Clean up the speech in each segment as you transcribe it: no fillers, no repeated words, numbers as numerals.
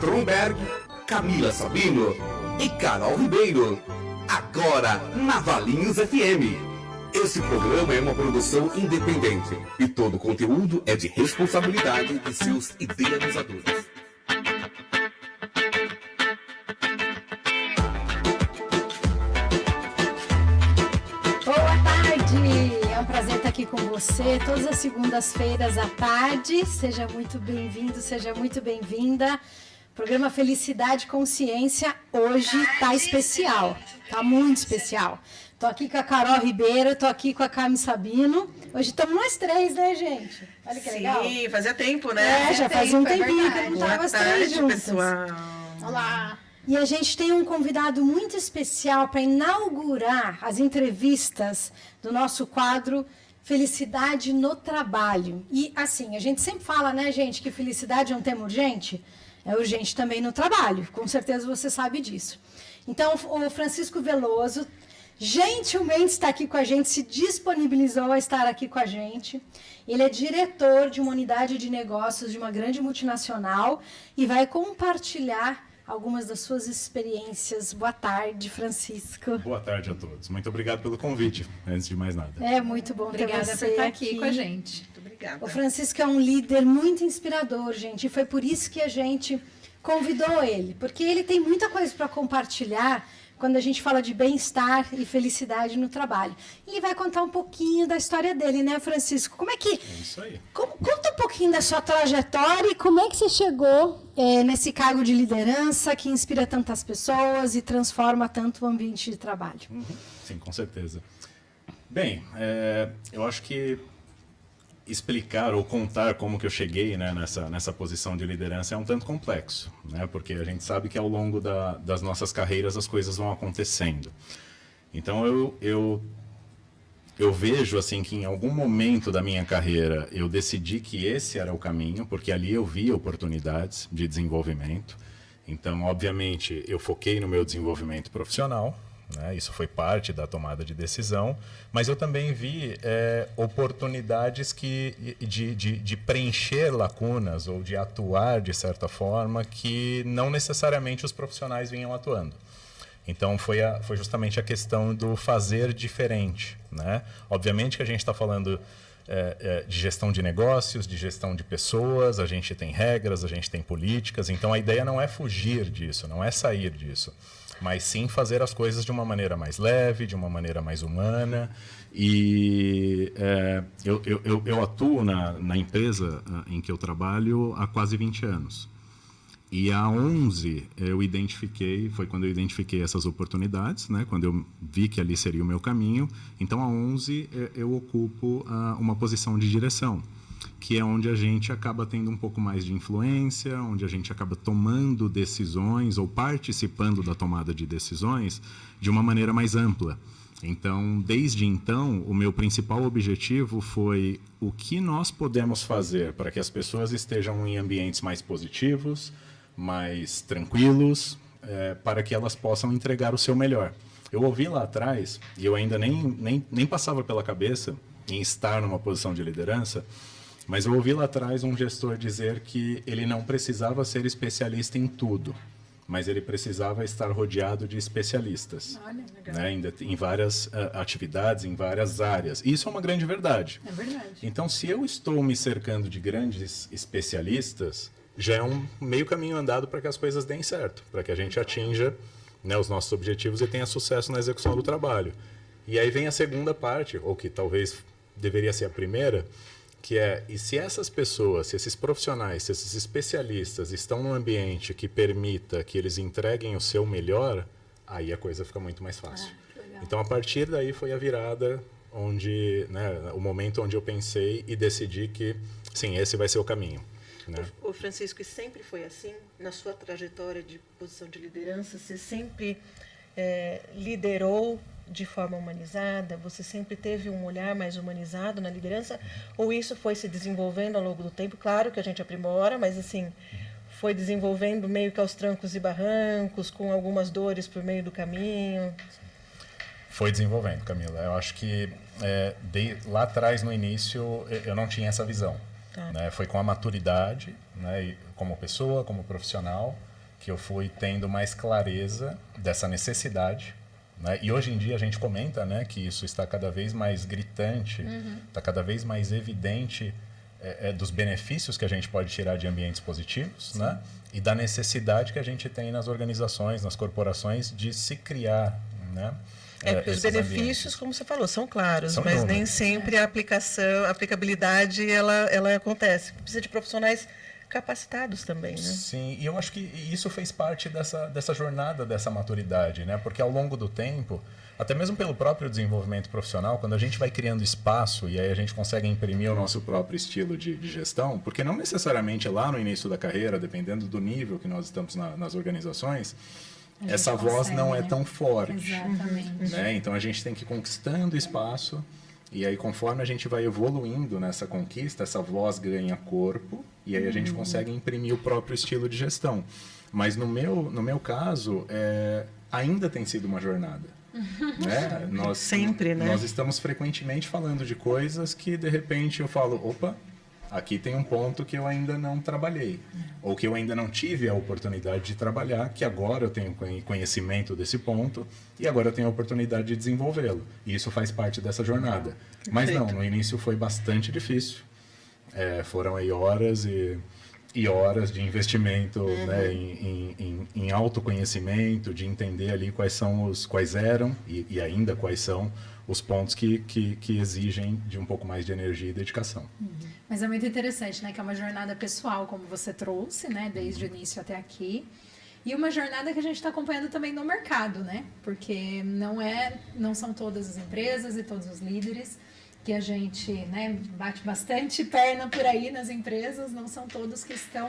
Kronberg, Camila Sabino e Carol Ribeiro. Agora, na Valinhos FM. Esse programa é uma produção independente e todo o conteúdo é de responsabilidade de seus idealizadores. Boa tarde! É um prazer estar aqui com você todas as segundas-feiras à tarde. Seja muito bem-vindo, seja muito bem-vinda. Programa Felicidade e Consciência hoje está especial, está muito especial. Estou aqui com a Carol Ribeiro, estou aqui com a Cami Sabino. Hoje estamos nós três, né, gente? Olha que legal. Sim, fazia tempo, né? Já fazia um tempinho que eu não estava as três juntas. Pessoal. Olá! E a gente tem um convidado muito especial para inaugurar as entrevistas do nosso quadro Felicidade no Trabalho. E assim, a gente sempre fala, né, gente, que felicidade é um tema urgente. É urgente também no trabalho, com certeza você sabe disso. Então, o Francisco Veloso gentilmente está aqui com a gente, se disponibilizou a estar aqui com a gente. Ele é diretor de uma unidade de negócios de uma grande multinacional e vai compartilhar algumas das suas experiências. Boa tarde, Francisco. Boa tarde a todos. Muito obrigado pelo convite, antes de mais nada. É muito bom ter Obrigada você por estar aqui com a gente. Muito obrigada. O Francisco é um líder muito inspirador, gente, e foi por isso que a gente convidou ele, porque ele tem muita coisa para compartilhar quando a gente fala de bem-estar e felicidade no trabalho. Ele vai contar um pouquinho da história dele, né, Francisco? Como é que... É isso aí. Conta um pouquinho da sua trajetória e como é que você chegou nesse cargo de liderança que inspira tantas pessoas e transforma tanto o ambiente de trabalho. Sim, com certeza. Bem, eu acho que explicar ou contar como que eu cheguei, né, nessa posição de liderança é um tanto complexo, né, porque a gente sabe que ao longo das nossas carreiras as coisas vão acontecendo. Então eu vejo assim que em algum momento da minha carreira eu decidi que esse era o caminho, porque ali eu via oportunidades de desenvolvimento. Então, obviamente, eu foquei no meu desenvolvimento profissional, né? Isso foi parte da tomada de decisão, mas eu também vi oportunidades de preencher lacunas ou de atuar de certa forma que não necessariamente os profissionais vinham atuando. Então, foi justamente a questão do fazer diferente, né? Obviamente que a gente está falando de gestão de negócios, de gestão de pessoas, a gente tem regras, a gente tem políticas, então a ideia não é fugir disso, não é sair disso, mas sim fazer as coisas de uma maneira mais leve, de uma maneira mais humana. E eu atuo na empresa em que eu trabalho há quase 20 anos. E há 11 foi quando eu identifiquei essas oportunidades, né? Quando eu vi que ali seria o meu caminho. Então, há 11 eu ocupo uma posição de direção, que é onde a gente acaba tendo um pouco mais de influência, onde a gente acaba tomando decisões ou participando da tomada de decisões de uma maneira mais ampla. Então, desde então, o meu principal objetivo foi o que nós podemos fazer para que as pessoas estejam em ambientes mais positivos, mais tranquilos, para que elas possam entregar o seu melhor. Eu ouvi lá atrás, e eu ainda nem passava pela cabeça em estar numa posição de liderança, mas eu ouvi lá atrás um gestor dizer que ele não precisava ser especialista em tudo, mas ele precisava estar rodeado de especialistas. Olha, legal. Né, em várias atividades, em várias áreas. Isso é uma grande verdade. É verdade. Então, se eu estou me cercando de grandes especialistas, já é um meio caminho andado para que as coisas deem certo, para que a gente atinja, né, os nossos objetivos e tenha sucesso na execução do trabalho. E aí vem a segunda parte, ou que talvez deveria ser a primeira, que e se essas pessoas, se esses profissionais, se esses especialistas estão num ambiente que permita que eles entreguem o seu melhor, aí a coisa fica muito mais fácil. Então, a partir daí foi a virada, o momento onde eu pensei e decidi que, sim, esse vai ser o caminho. Né? O Francisco, e sempre foi assim? Na sua trajetória de posição de liderança, você sempre liderou de forma humanizada? Você sempre teve um olhar mais humanizado na liderança? Ou isso foi se desenvolvendo ao longo do tempo? Claro que a gente aprimora, mas assim, foi desenvolvendo meio que aos trancos e barrancos, com algumas dores por meio do caminho? Foi desenvolvendo, Camila. Eu acho que lá atrás, no início, eu não tinha essa visão. Tá. Né? Foi com a maturidade, né, como pessoa, como profissional, que eu fui tendo mais clareza dessa necessidade, né? E hoje em dia a gente comenta, né, que isso está cada vez mais gritante, está cada vez mais evidente dos benefícios que a gente pode tirar de ambientes positivos, né? E da necessidade que a gente tem nas organizações, nas corporações, de se criar, né? Porque os benefícios, ambientes, como você falou, são claros, são mas inúmeros. nem sempre a aplicabilidade ela acontece. Precisa de profissionais capacitados também, né? Sim, e eu acho que isso fez parte dessa jornada, dessa maturidade, né? Porque ao longo do tempo, até mesmo pelo próprio desenvolvimento profissional, quando a gente vai criando espaço e aí a gente consegue imprimir o nosso próprio estilo de gestão, porque não necessariamente lá no início da carreira, dependendo do nível que nós estamos nas organizações, essa voz não é tão forte. Exatamente. Né? Então a gente tem que ir conquistando espaço e aí conforme a gente vai evoluindo nessa conquista, essa voz ganha corpo e aí a gente consegue imprimir o próprio estilo de gestão. Mas no meu caso, ainda tem sido uma jornada. Né? Sempre, né? Nós estamos frequentemente falando de coisas que de repente eu falo, opa, aqui tem um ponto que eu ainda não trabalhei, ou que eu ainda não tive a oportunidade de trabalhar, que agora eu tenho conhecimento desse ponto e agora eu tenho a oportunidade de desenvolvê-lo. E isso faz parte dessa jornada. Mas não, no início foi bastante difícil. Foram aí horas e horas de investimento, né, em autoconhecimento, de entender ali quais eram e ainda quais são os pontos que exigem de um pouco mais de energia e dedicação. Mas é muito interessante, né? Que é uma jornada pessoal, como você trouxe, né? Desde o início até aqui. E uma jornada que a gente está acompanhando também no mercado, né? Porque não são todas as empresas e todos os líderes que a gente, né, bate bastante perna por aí nas empresas, não são todos que estão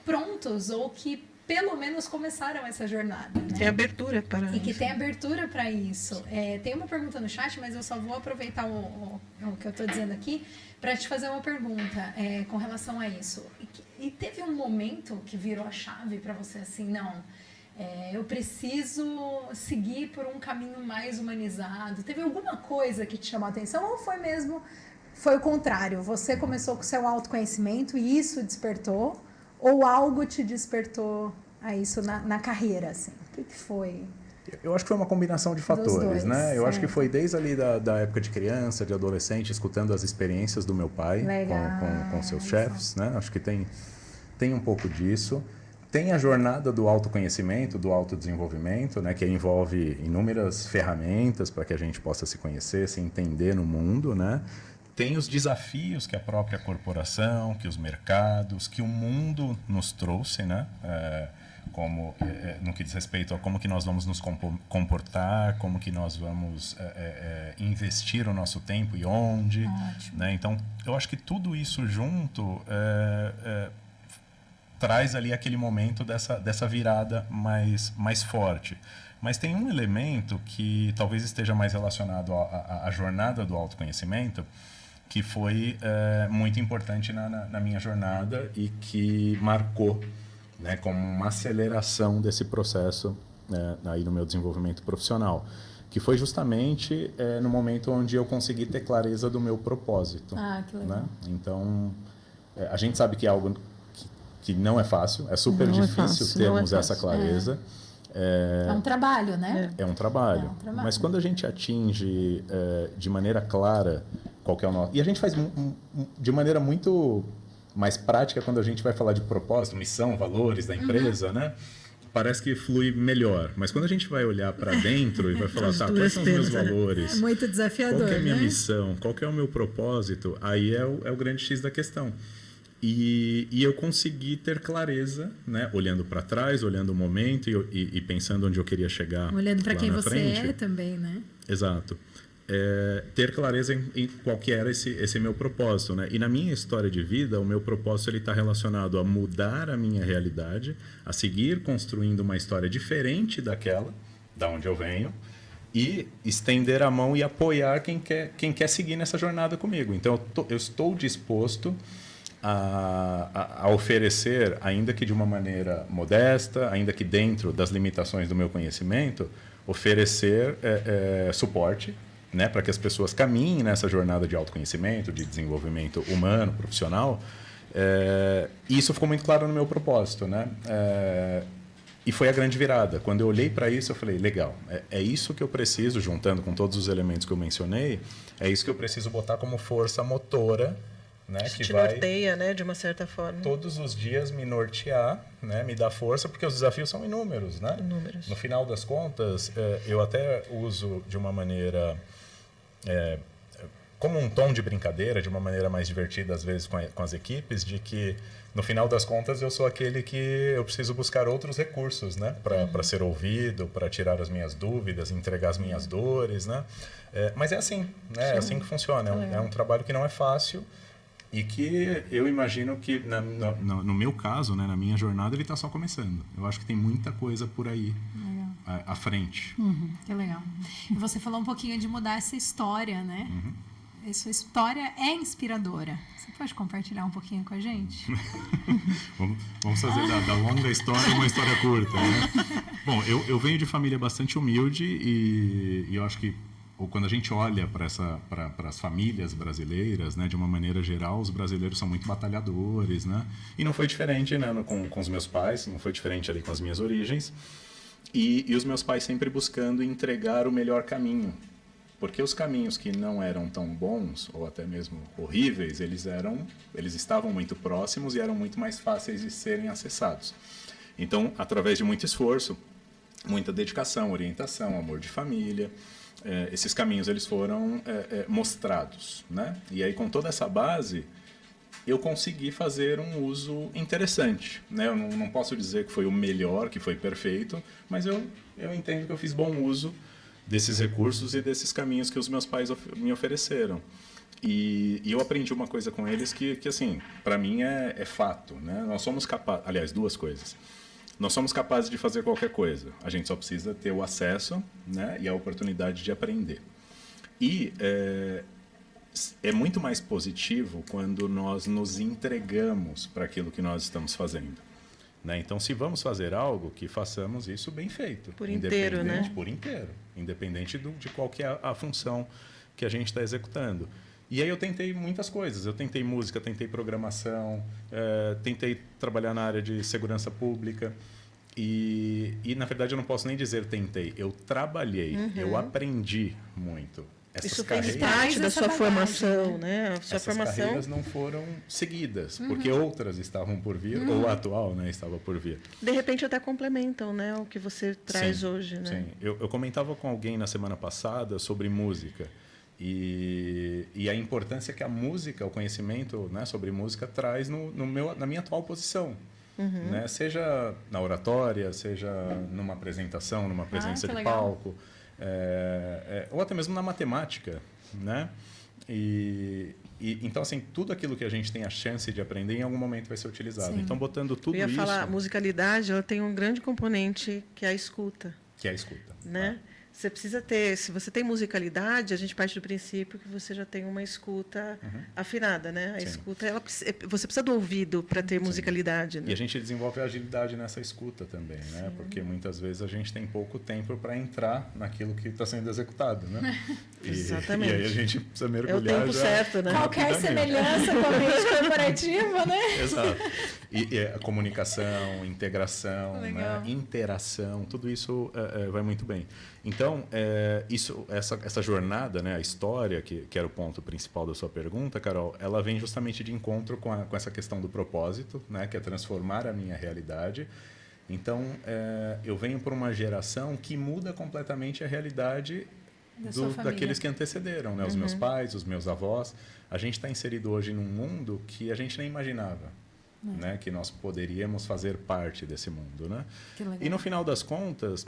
prontos ou que pelo menos começaram essa jornada. Né? Tem abertura para E que tem abertura para isso. Tem uma pergunta no chat, mas eu só vou aproveitar o que eu estou dizendo aqui para te fazer uma pergunta com relação a isso. E teve um momento que virou a chave para você assim, não, eu preciso seguir por um caminho mais humanizado. Teve alguma coisa que te chamou a atenção ou foi o contrário? Você começou com o seu autoconhecimento e isso despertou? Ou algo te despertou a isso na carreira, assim? O que foi? Eu acho que foi uma combinação de fatores, né? Eu acho que foi desde ali da época de criança, de adolescente, escutando as experiências do meu pai com seus chefes, né? Acho que tem um pouco disso. Tem a jornada do autoconhecimento, do autodesenvolvimento, né? Que envolve inúmeras ferramentas para que a gente possa se conhecer, se entender no mundo, né? Tem os desafios que a própria corporação, que os mercados, que o mundo nos trouxe, né? No que diz respeito a como que nós vamos nos comportar, como que nós vamos investir o nosso tempo e onde. Né? Então, eu acho que tudo isso junto traz ali aquele momento dessa virada mais forte. Mas tem um elemento que talvez esteja mais relacionado à jornada do autoconhecimento, que foi muito importante na minha jornada e que marcou, né, como uma aceleração desse processo aí no meu desenvolvimento profissional, que foi justamente no momento onde eu consegui ter clareza do meu propósito. Que legal. Né? Então, a gente sabe que é algo que não é fácil, é super difícil termos essa clareza. É um trabalho, né? É um trabalho. Mas quando a gente atinge de maneira clara qual que é o nosso... E a gente faz de maneira muito mais prática quando a gente vai falar de propósito, missão, valores da empresa, né? Parece que flui melhor. Mas quando a gente vai olhar para dentro e vai falar, quais são os meus valores? É muito desafiador, qual que é a minha né? missão? Qual que é o meu propósito? Aí é o grande X da questão. E eu consegui ter clareza, né? Olhando para trás, olhando o momento e pensando onde eu queria chegar. Olhando para quem você frente. é também, né? Exato. Ter clareza em qual que era esse meu propósito, né? E na minha história de vida, o meu propósito ele está relacionado a mudar a minha realidade, a seguir construindo uma história diferente daquela, da onde eu venho, e estender a mão e apoiar quem quer seguir nessa jornada comigo. Então, eu estou disposto a oferecer, ainda que de uma maneira modesta, ainda que dentro das limitações do meu conhecimento, oferecer suporte, né, para que as pessoas caminhem nessa jornada de autoconhecimento, de desenvolvimento humano, profissional. E isso ficou muito claro no meu propósito, né? E foi a grande virada. Quando eu olhei para isso, eu falei, legal, é isso que eu preciso, juntando com todos os elementos que eu mencionei, é isso que eu preciso botar como força motora, né, Isso que te vai norteia, né, de uma certa forma. todos os dias me nortear, né, me dar força, porque os desafios são inúmeros, né? Inúmeros. No final das contas, eu até uso de uma maneira como um tom de brincadeira, de uma maneira mais divertida às vezes com as equipes, de que no final das contas eu sou aquele que eu preciso buscar outros recursos, né, para ser ouvido, para tirar as minhas dúvidas, entregar as minhas dores, né? Mas é assim, né? É assim que funciona. É um trabalho que não é fácil. E que eu imagino que, no meu caso, né, na minha jornada, ele está só começando. Eu acho que tem muita coisa por aí à frente. Que legal. E você falou um pouquinho de mudar essa história, né? E sua história é inspiradora. Você pode compartilhar um pouquinho com a gente? Vamos fazer da longa história uma história curta, né? Bom, eu venho de família bastante humilde e eu acho que ou quando a gente olha para as famílias brasileiras, né, de uma maneira geral, os brasileiros são muito batalhadores, né? E não foi diferente, né, com os meus pais, não foi diferente ali com as minhas origens. E os meus pais sempre buscando entregar o melhor caminho. Porque os caminhos que não eram tão bons, ou até mesmo horríveis, eles estavam muito próximos e eram muito mais fáceis de serem acessados. Então, através de muito esforço, muita dedicação, orientação, amor de família, esses caminhos eles foram mostrados, né? E aí com toda essa base eu consegui fazer um uso interessante, né? Eu não posso dizer que foi o melhor, que foi perfeito, mas eu entendo que eu fiz bom uso desses recursos e desses caminhos que os meus pais me ofereceram. E eu aprendi uma coisa com eles que assim, para mim é fato, né? Nós somos capazes, aliás, duas coisas. Nós somos capazes de fazer qualquer coisa. A gente só precisa ter o acesso, né, e a oportunidade de aprender. E é muito mais positivo quando nós nos entregamos para aquilo que nós estamos fazendo. Né? Então, se vamos fazer algo, que façamos isso bem feito. Por inteiro, né? Por inteiro. Independente de qual que é a função que a gente está executando. E aí eu tentei muitas coisas. Eu tentei música, tentei programação, tentei trabalhar na área de segurança pública. E na verdade, eu não posso nem dizer tentei. Eu trabalhei, eu aprendi muito. Isso fez parte da sua formação, né? A sua formação. Essas carreiras não foram seguidas, porque outras estavam por vir, ou a atual, né, estava por vir. De repente até complementam, né, o que você traz hoje, né? Sim, eu comentava com alguém na semana passada sobre música. E a importância que a música, o conhecimento, né, sobre música traz na minha atual posição. Né? Seja na oratória, seja numa apresentação, numa presença de palco, ou até mesmo na matemática, né? Então, assim, tudo aquilo que a gente tem a chance de aprender, em algum momento vai ser utilizado. Sim. Então, botando tudo isso... Eu ia falar, a musicalidade, ela tem um grande componente que é a escuta. Que é a escuta. Né? Você precisa ter, se você tem musicalidade, a gente parte do princípio que você já tem uma escuta afinada, né? A escuta, você precisa do ouvido para ter musicalidade. Né? E a gente desenvolve agilidade nessa escuta também, né? Porque muitas vezes a gente tem pouco tempo para entrar naquilo que está sendo executado, né? Exatamente. E aí a gente precisa mergulhar. É o tempo certo, né? Qualquer semelhança com a mente corporativa, né? Exato. E a comunicação, integração, né? Interação, tudo isso vai muito bem. Então, essa jornada, né, a história, que era o ponto principal da sua pergunta, Carol, ela vem justamente de encontro com essa questão do propósito, né, que é transformar a minha realidade. Então, eu venho por uma geração que muda completamente a realidade daqueles que antecederam, né, os meus pais, os meus avós. A gente está inserido hoje num mundo que a gente nem imaginava. Né, que nós poderíamos fazer parte desse mundo. Né? E, no final das contas...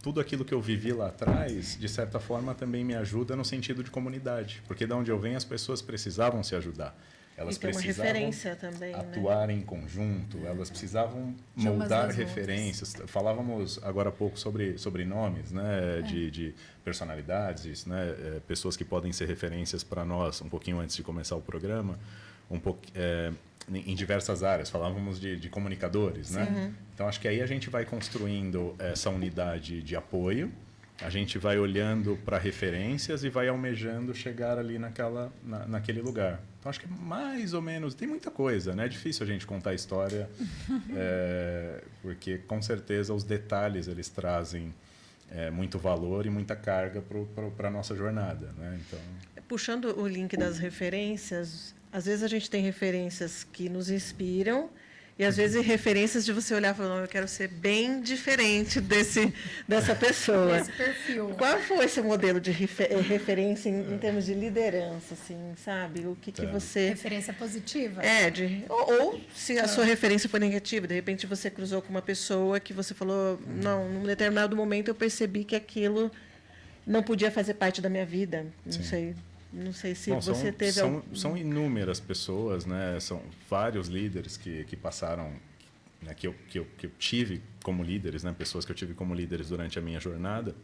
tudo aquilo que eu vivi lá atrás, de certa forma, também me ajuda no sentido de comunidade. Porque de onde eu venho, as pessoas precisavam se ajudar. Elas precisavam também, atuar em conjunto, elas precisavam moldar referências. Falávamos agora há pouco sobre nomes, né, de personalidades, né, pessoas que podem ser referências para nós, um pouquinho antes de começar o programa, em diversas áreas. Falávamos de comunicadores, né? Então, acho que aí a gente vai construindo essa unidade de apoio, a gente vai olhando para referências e vai almejando chegar ali naquele lugar. Então, acho que mais ou menos... Tem muita coisa, né? É difícil a gente contar a história, porque, com certeza, os detalhes, eles trazem muito valor e muita carga para a nossa jornada, né? Então... Puxando o link das referências, às vezes a gente tem referências que nos inspiram e, às vezes, referências de você olhar e falar, não, eu quero ser bem diferente dessa pessoa. Esse perfil. Qual foi esse modelo de referência em termos de liderança, assim, sabe? O que você... Referência positiva? Ou se a sua referência foi negativa, de repente você cruzou com uma pessoa que você falou, não, num determinado momento eu percebi que aquilo não podia fazer parte da minha vida. Não sei se você teve... São inúmeras pessoas, né? São vários líderes que passaram, né? que eu tive como líderes, né? Pessoas que eu tive como líderes durante a minha jornada.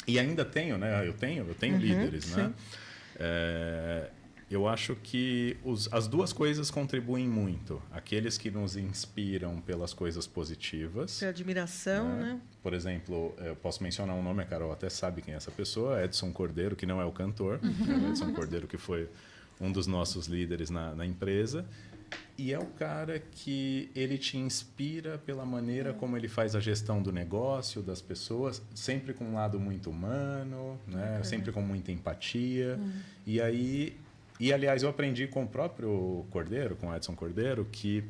E ainda tenho, né? Eu tenho líderes, né? Eu acho que as duas coisas contribuem muito. Aqueles que nos inspiram pelas coisas positivas. Pela admiração, né? Por exemplo, eu posso mencionar um nome, a Carol até sabe quem é essa pessoa, Edson Cordeiro, que não é o cantor. É o Edson Cordeiro, que foi um dos nossos líderes na empresa. E é o cara que ele te inspira pela maneira como ele faz a gestão do negócio, das pessoas, sempre com um lado muito humano, né? Sempre com muita empatia. E, aliás, eu aprendi com o próprio Cordeiro, com o Edson Cordeiro, que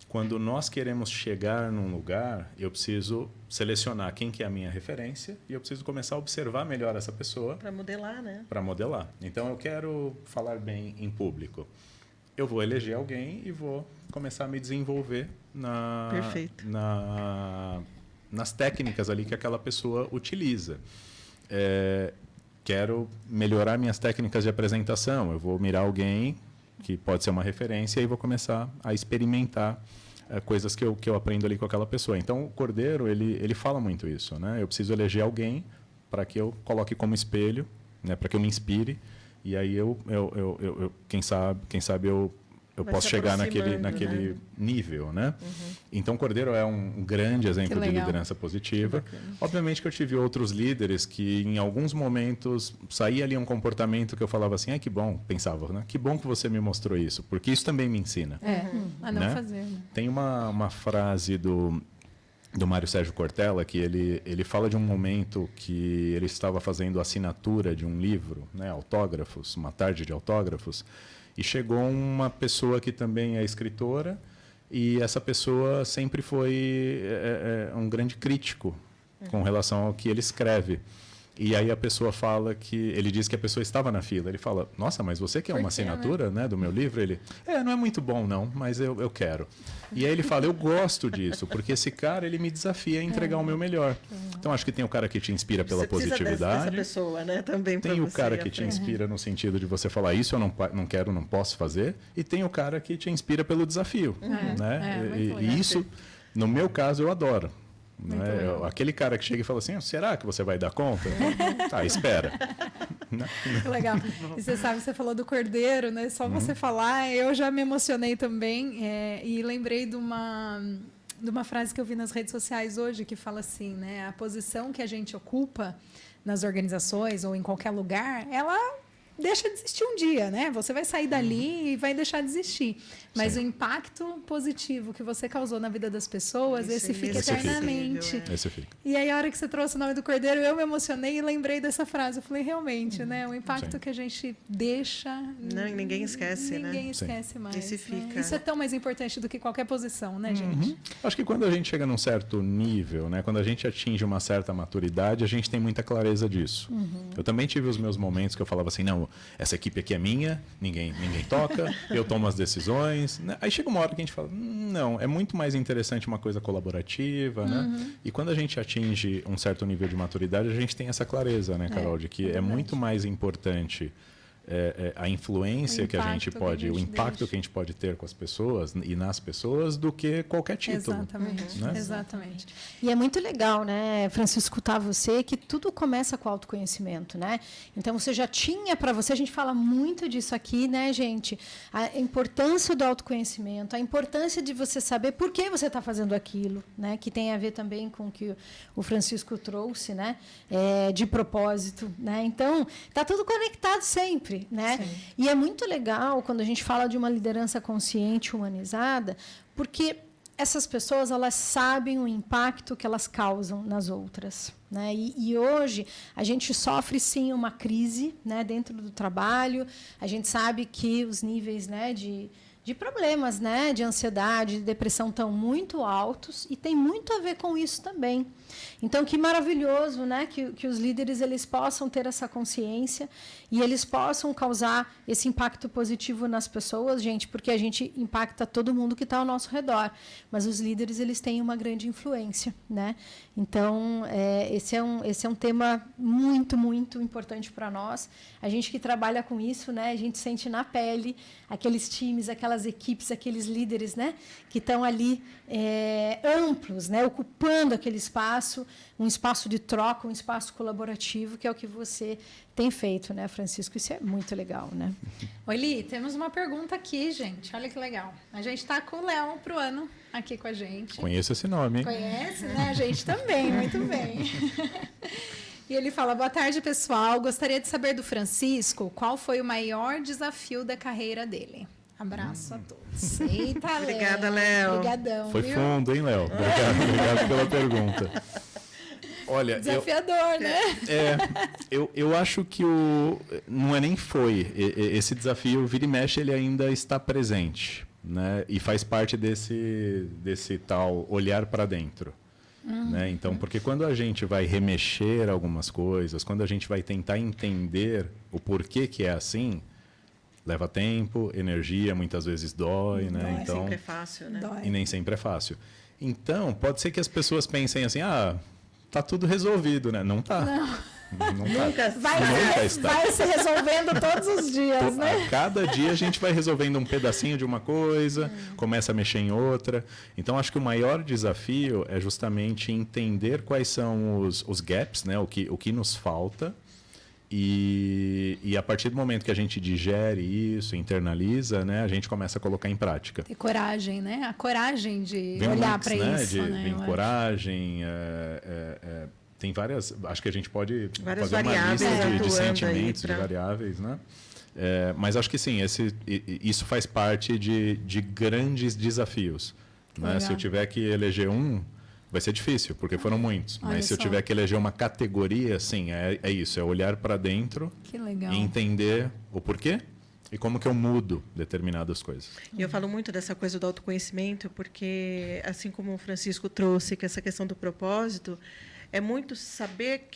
quando nós queremos chegar num lugar, eu preciso selecionar quem que é a minha referência e eu preciso começar a observar melhor essa pessoa. Para modelar, né? Para modelar. Então, eu quero falar bem em público. Eu vou eleger alguém e vou começar a me desenvolver nas técnicas ali que aquela pessoa utiliza. Quero melhorar minhas técnicas de apresentação. Eu vou mirar alguém que pode ser uma referência e vou começar a experimentar coisas que eu aprendo ali com aquela pessoa. Então, o Cordeiro, ele fala muito isso, né? Eu preciso eleger alguém para que eu coloque como espelho, né? Para que eu me inspire. E aí, quem sabe eu posso chegar naquele nível, né? Então, Cordeiro é um grande exemplo de liderança positiva. Obviamente que eu tive outros líderes que, em alguns momentos, saía ali um comportamento que eu falava assim, que bom, pensava, né? Que bom que você me mostrou isso, porque isso também me ensina. A não fazer. Né? Tem uma frase do Mário Sérgio Cortella, que ele fala de um momento que ele estava fazendo a assinatura de um livro, né? Autógrafos, uma tarde de autógrafos, e chegou uma pessoa que também é escritora, e essa pessoa sempre foi um grande crítico com relação ao que ele escreve. E aí a pessoa fala que... Ele diz que a pessoa estava na fila. Ele fala, nossa, mas você quer uma assinatura, né, do meu livro? Ele, não é muito bom, não, mas eu quero. E aí ele fala, eu gosto disso, porque esse cara, ele me desafia a entregar o meu melhor. Então, acho que tem o cara que te inspira pela positividade. Dessa pessoa, né? Também tem o cara que te inspira no sentido de você falar, isso eu não quero, não posso fazer. E tem o cara que te inspira pelo desafio. Né? E isso, no meu caso, eu adoro. Né? Aquele cara que chega e fala assim, será que você vai dar conta? Tá, espera. Legal. E você sabe, você falou do Cordeiro, né? Só você falar, eu já me emocionei também e lembrei de uma frase que eu vi nas redes sociais hoje que fala assim, né? A posição que a gente ocupa nas organizações ou em qualquer lugar, ela deixa de existir um dia, né? Você vai sair dali e vai deixar de existir. Mas o impacto positivo que você causou na vida das pessoas, esse fica eternamente. Esse fica. E aí, a hora que você trouxe o nome do Cordeiro, eu me emocionei e lembrei dessa frase. Eu falei, realmente, né? O impacto que a gente deixa... Ninguém esquece, né? Ninguém esquece mais. Esse fica. Isso é tão mais importante do que qualquer posição, né, gente? Acho que quando a gente chega num certo nível, né? Quando a gente atinge uma certa maturidade, a gente tem muita clareza disso. Eu também tive os meus momentos que eu falava assim, não, essa equipe aqui é minha, ninguém toca, eu tomo as decisões. Né? Aí chega uma hora que a gente fala, não, é muito mais interessante uma coisa colaborativa, né? E quando a gente atinge um certo nível de maturidade, a gente tem essa clareza, né, Carol, de que é muito mais importante a influência que a gente pode, o impacto que a gente pode ter com as pessoas e nas pessoas do que qualquer título. Exatamente, né? Exatamente. E é muito legal, né, Francisco, escutar você, que tudo começa com autoconhecimento, né? Então, você já tinha para você, a gente fala muito disso aqui, né, gente? A importância do autoconhecimento, a importância de você saber por que você está fazendo aquilo, né? Que tem a ver também com o que o Francisco trouxe, né? De propósito, né? Então, está tudo conectado sempre. sempre, né? Sim. E é muito legal quando a gente fala de uma liderança consciente, humanizada, porque essas pessoas, elas sabem o impacto que elas causam nas outras, né? E hoje a gente sofre sim uma crise, né, dentro do trabalho. A gente sabe que os níveis, né, de problemas, né, de ansiedade, de depressão estão muito altos e tem muito a ver com isso também. Então, que maravilhoso, né, que os líderes eles possam ter essa consciência e eles possam causar esse impacto positivo nas pessoas, gente, porque a gente impacta todo mundo que está ao nosso redor, mas os líderes eles têm uma grande influência, né? Então, esse é um tema muito, muito importante para nós. A gente que trabalha com isso, né, a gente sente na pele aqueles times, aquelas equipes, aqueles líderes, né, que estão ali amplos, né, ocupando aquele espaço, um espaço de troca, um espaço colaborativo, que é o que você tem feito, né, Francisco? Isso é muito legal, né? Oi, Li, temos uma pergunta aqui, gente. Olha que legal. A gente está com o Léo Pruano aqui com a gente. Conheço esse nome, hein? Conhece, né? A gente também, muito bem. E ele fala, boa tarde, pessoal. Gostaria de saber do Francisco qual foi o maior desafio da carreira dele. Abraço a todos. Eita, Léo. Obrigada, Léo. Obrigadão, Foi viu? fundo, hein, Léo? Obrigado pela pergunta. Olha, Desafiador, né? eu acho que não é nem foi. Esse desafio, vira e mexe, ele ainda está presente, né? E faz parte desse tal olhar para dentro. Né? Então, porque quando a gente vai remexer algumas coisas, quando a gente vai tentar entender o porquê que é assim, leva tempo, energia, muitas vezes dói, né? Nem Então, sempre é fácil, né? Dói. e nem sempre é fácil. Então, pode ser que as pessoas pensem assim, tá tudo resolvido, né? Não tá. Não Nunca tá. Vai, está. vai se resolvendo todos os dias, né? A cada dia a gente vai resolvendo um pedacinho de uma coisa, começa a mexer em outra. Então, acho que o maior desafio é justamente entender quais são os gaps, né? O que nos falta. E a partir do momento que a gente digere isso, internaliza, né? A gente começa a colocar em prática. Ter coragem, né? A coragem de Vem um olhar mix, para né? isso, né? Vem eu acho. coragem, tem várias... Acho que a gente pode Várias fazer uma variáveis lista de atuando sentimentos, aí pra- de variáveis, né? Mas acho que sim, isso faz parte de grandes desafios. Né? Legal. Se eu tiver que eleger um, vai ser difícil, porque foram muitos. Olha Mas se eu só. tiver que eleger uma categoria, sim, é isso, é olhar para dentro Que legal. e entender o porquê e como que eu mudo determinadas coisas. E eu falo muito dessa coisa do autoconhecimento, porque, assim como o Francisco trouxe, que essa questão do propósito, é muito saber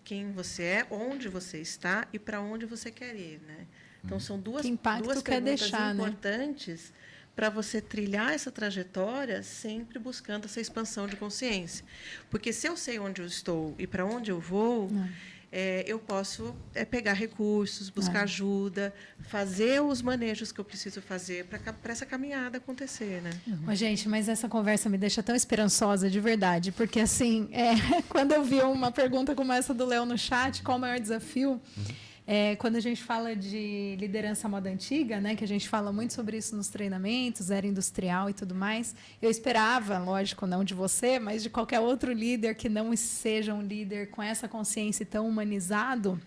quem você é, onde você está e para onde você quer ir, né? Então, são duas Que impacto quer perguntas deixar, né? importantes para você trilhar essa trajetória sempre buscando essa expansão de consciência. Porque se eu sei onde eu estou e para onde eu vou, eu posso pegar recursos, buscar ajuda, fazer os manejos que eu preciso fazer para essa caminhada acontecer, né? Ô, gente, mas essa conversa me deixa tão esperançosa, de verdade, porque assim, quando eu vi uma pergunta como essa do Léo no chat, qual o maior desafio? Quando a gente fala de liderança à moda antiga, né, que a gente fala muito sobre isso nos treinamentos, era industrial e tudo mais, eu esperava, lógico, não de você, mas de qualquer outro líder que não seja um líder com essa consciência tão humanizado,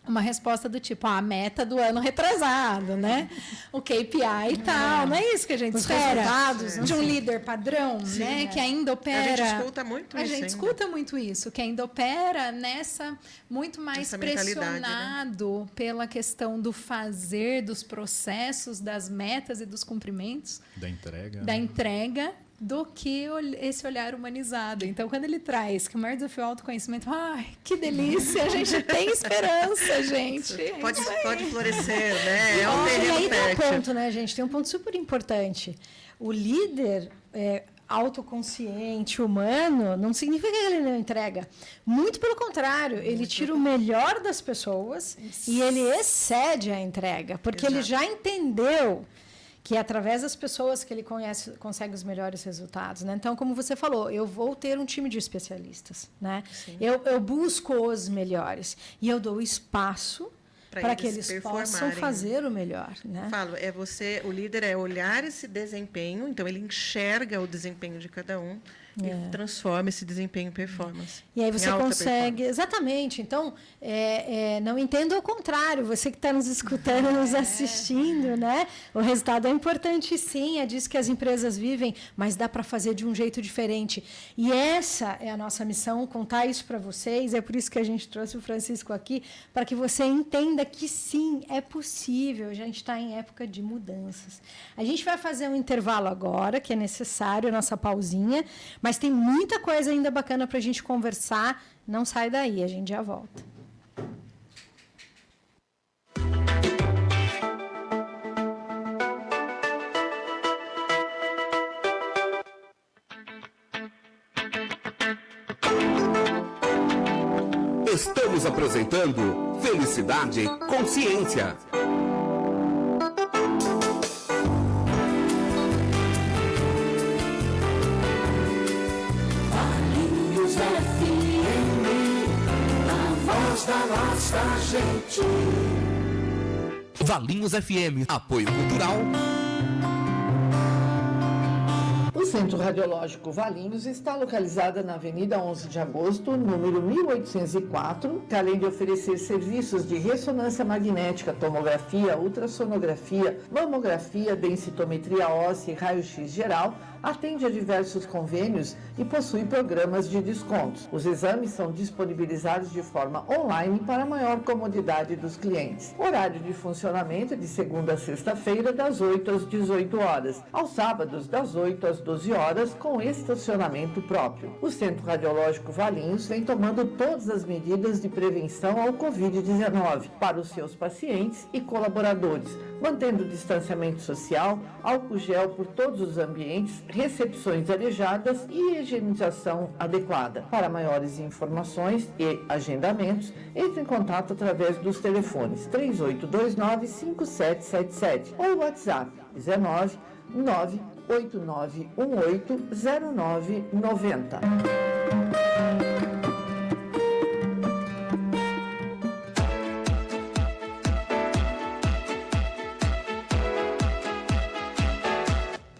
uma resposta do tipo, a meta do ano retrasado, né? O KPI e tal. Não é isso que a gente Os espera resultados, de um líder padrão, né? Que ainda opera... A gente escuta muito A isso gente ainda. escuta muito isso, que ainda opera nessa muito mais Essa mentalidade, né? pressionado pela questão do fazer, dos processos, das metas e dos cumprimentos, Da entrega. da entrega, do que esse olhar humanizado. Então, quando ele traz que o maior desafio é o autoconhecimento, ai, que delícia, a gente tem esperança, gente. Pode florescer, né? É um E terreno aí tem um fértil. ponto, né, gente? Tem um ponto super importante. O líder autoconsciente, humano, não significa que ele não entrega. Muito pelo contrário, ele tira o melhor das pessoas e ele excede a entrega, porque ele Exato. já entendeu que é através das pessoas que ele consegue os melhores resultados, né? Então, como você falou, eu vou ter um time de especialistas, né? Eu busco os melhores e eu dou espaço para que eles possam performarem. fazer o melhor, né? Falo, o líder é olhar esse desempenho, então ele enxerga o desempenho de cada um E transforma esse desempenho em performance. E aí você consegue... Exatamente. Então, não entenda o contrário. Você que está nos escutando, nos assistindo, né? O resultado é importante, sim. É disso que as empresas vivem, mas dá para fazer de um jeito diferente. E essa é a nossa missão, contar isso para vocês. É por isso que a gente trouxe o Francisco aqui, para que você entenda que, sim, é possível. A gente está em época de mudanças. A gente vai fazer um intervalo agora, que é necessário, a nossa pausinha, mas tem muita coisa ainda bacana para a gente conversar. Não sai daí, a gente já volta. Estamos apresentando Felicidade e Consciência. Da nossa gente. Valinhos FM, apoio cultural. O Centro Radiológico Valinhos está localizado na Avenida 11 de Agosto, número 1804, que além de oferecer serviços de ressonância magnética, tomografia, ultrassonografia, mamografia, densitometria óssea e raio-x geral, atende a diversos convênios e possui programas de descontos. Os exames são disponibilizados de forma online para maior comodidade dos clientes. Horário de funcionamento de segunda a sexta-feira, das 8 às 18 horas. Aos sábados, das 8 às 12 horas, com estacionamento próprio. O Centro Radiológico Valinhos vem tomando todas as medidas de prevenção ao Covid-19 para os seus pacientes e colaboradores, mantendo o distanciamento social, álcool gel por todos os ambientes, recepções arejadas e higienização adequada. Para maiores informações e agendamentos, entre em contato através dos telefones 3829-5777 ou WhatsApp 19 989180990.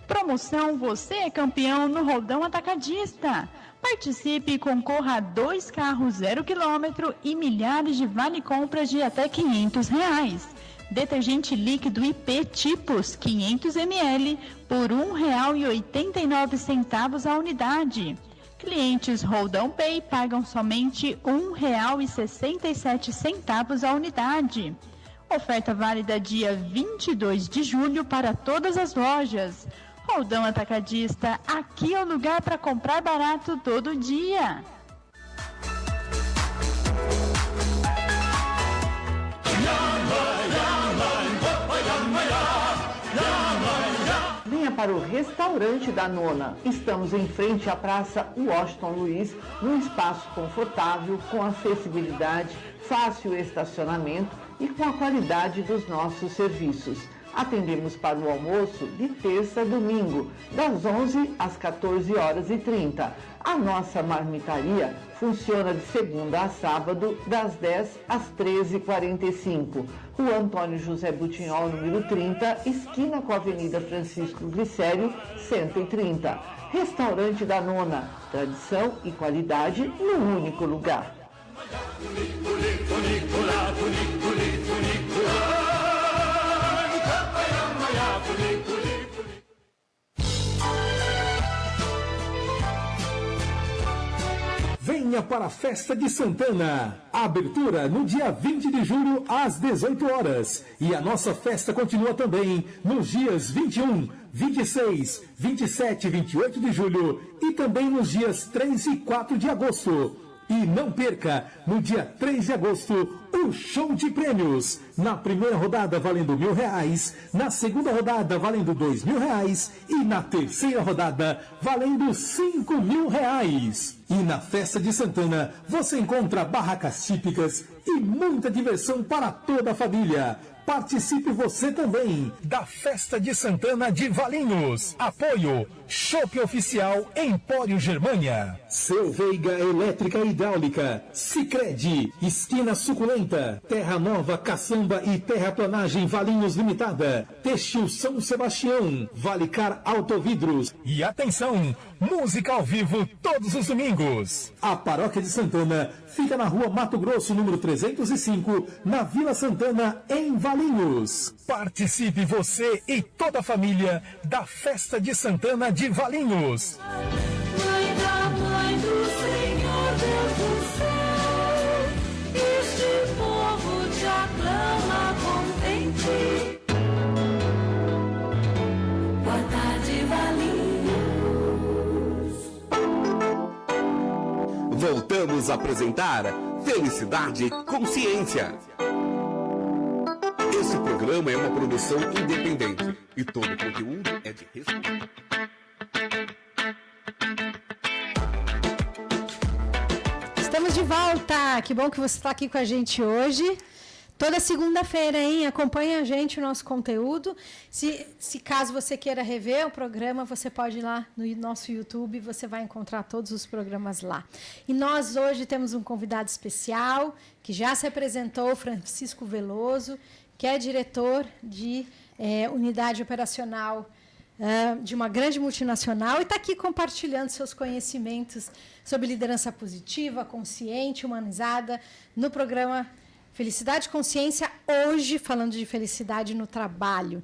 Promoção Você é Campeão no Roldão Atacadista. Participe e concorra a 2 carros 0 km e milhares de vale-compras de até R$500. Detergente líquido IP Tipos 500 ml por R$1,89 a unidade. Clientes Roldão Pay pagam somente R$1,67 a unidade. Oferta válida dia 22 de julho para todas as lojas. Roldão Atacadista, aqui é o lugar para comprar barato todo dia. Venha para o restaurante da Nona. Estamos em frente à Praça Washington Luiz, num espaço confortável, com acessibilidade, fácil estacionamento e com a qualidade dos nossos serviços. Atendemos para o almoço de terça a domingo, das 11 às 14h30. A nossa marmitaria funciona de segunda a sábado, das 10 às 13h45. Rua Antônio José Butinhol, número 30, esquina com a Avenida Francisco Glicério, 130. Restaurante da Nona, tradição e qualidade num único lugar. Venha para a Festa de Santana. A abertura no dia 20 de julho às 18 horas. E a nossa festa continua também nos dias 21, 26, 27 e 28 de julho e também nos dias 3 e 4 de agosto. E não perca, no dia 3 de agosto, o show de prêmios. Na primeira rodada valendo R$1.000, na segunda rodada valendo R$2.000 e na terceira rodada valendo R$5.000. E na Festa de Santana você encontra barracas típicas e muita diversão para toda a família. Participe você também da Festa de Santana de Valinhos. Apoio Chopp Oficial Empório Germânia. Seu Veiga Elétrica e Hidráulica. Sicredi, Esquina Suculenta. Terra Nova, Caçamba e Terraplanagem Valinhos Limitada. Têxtil São Sebastião. Valicar Autovidros. E atenção, música ao vivo todos os domingos. A Paróquia de Santana fica na Rua Mato Grosso, número 305, na Vila Santana, em Valinhos. Participe você e toda a família da Festa de Santana de Valinhos. Mãe da Mãe do Senhor Deus do céu, este povo te aclama contente. Boa tarde, Valinhos. Voltamos a apresentar Felicidade e Consciência. Esse programa é uma produção independente e todo o conteúdo é de responsabilidade. Estamos de volta. Que bom que você está aqui com a gente hoje. Toda segunda-feira, hein? Acompanha a gente, o nosso conteúdo. Se caso você queira rever o programa, você pode ir lá no nosso YouTube, você vai encontrar todos os programas lá. E nós hoje temos um convidado especial, que já se apresentou, Francisco Veloso, que é diretor de unidade operacional de uma grande multinacional e está aqui compartilhando seus conhecimentos sobre liderança positiva, consciente, humanizada, no programa Felicidade e Consciência, hoje falando de felicidade no trabalho.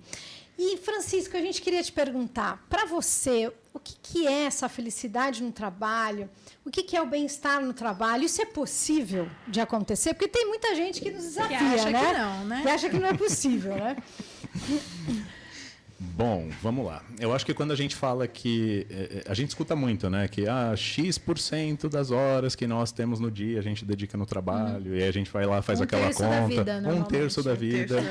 E, Francisco, a gente queria te perguntar, para você, o que é essa felicidade no trabalho? O que é o bem-estar no trabalho? Isso é possível de acontecer? Porque tem muita gente que nos desafia, que acha né? que não, né? Que acha que não é possível, né? Bom, vamos lá. Eu acho que quando a gente fala que... A gente escuta muito, né? Que X% das horas que nós temos no dia a gente dedica no trabalho. E aí a gente vai lá, faz aquela conta. Um terço da vida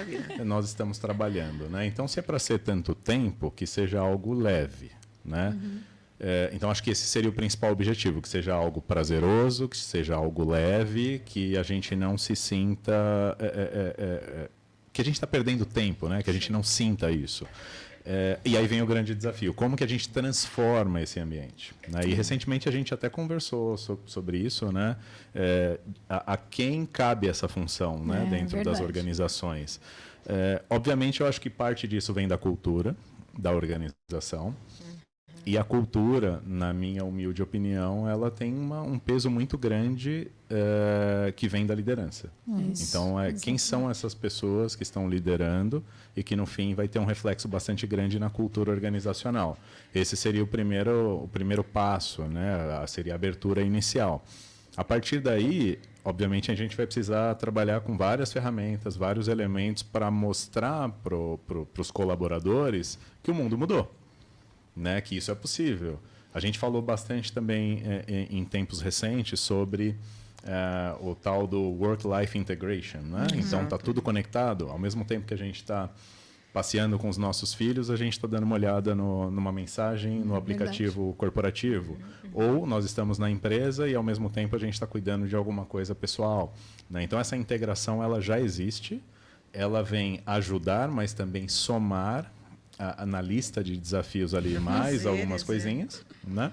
nós estamos trabalhando, né? Então, se é para ser tanto tempo, que seja algo leve, né? Então, acho que esse seria o principal objetivo, que seja algo prazeroso, que seja algo leve, que a gente não se sinta... que a gente está perdendo tempo, né? Que a gente não sinta isso. E aí vem o grande desafio, como que a gente transforma esse ambiente, né? E recentemente a gente até conversou sobre isso, né? A quem cabe essa função, né? Dentro das organizações. Obviamente, eu acho que parte disso vem da cultura da organização. E a cultura, na minha humilde opinião, ela tem um peso muito grande que vem da liderança. Então, quem são essas pessoas que estão liderando e que, no fim, vai ter um reflexo bastante grande na cultura organizacional. Esse seria o primeiro passo, né? Seria a abertura inicial. A partir daí, obviamente, a gente vai precisar trabalhar com várias ferramentas, vários elementos para mostrar para os colaboradores que o mundo mudou. Né, que isso é possível. A gente falou bastante também em tempos recentes sobre o tal do Work-Life Integration. Né? Então, está tudo conectado. Ao mesmo tempo que a gente está passeando com os nossos filhos, a gente está dando uma olhada numa mensagem no aplicativo corporativo. Ou nós estamos na empresa e, ao mesmo tempo, a gente está cuidando de alguma coisa pessoal. Né? Então, essa integração ela já existe. Ela vem ajudar, mas também somar na lista de desafios ali mais algumas coisinhas, né?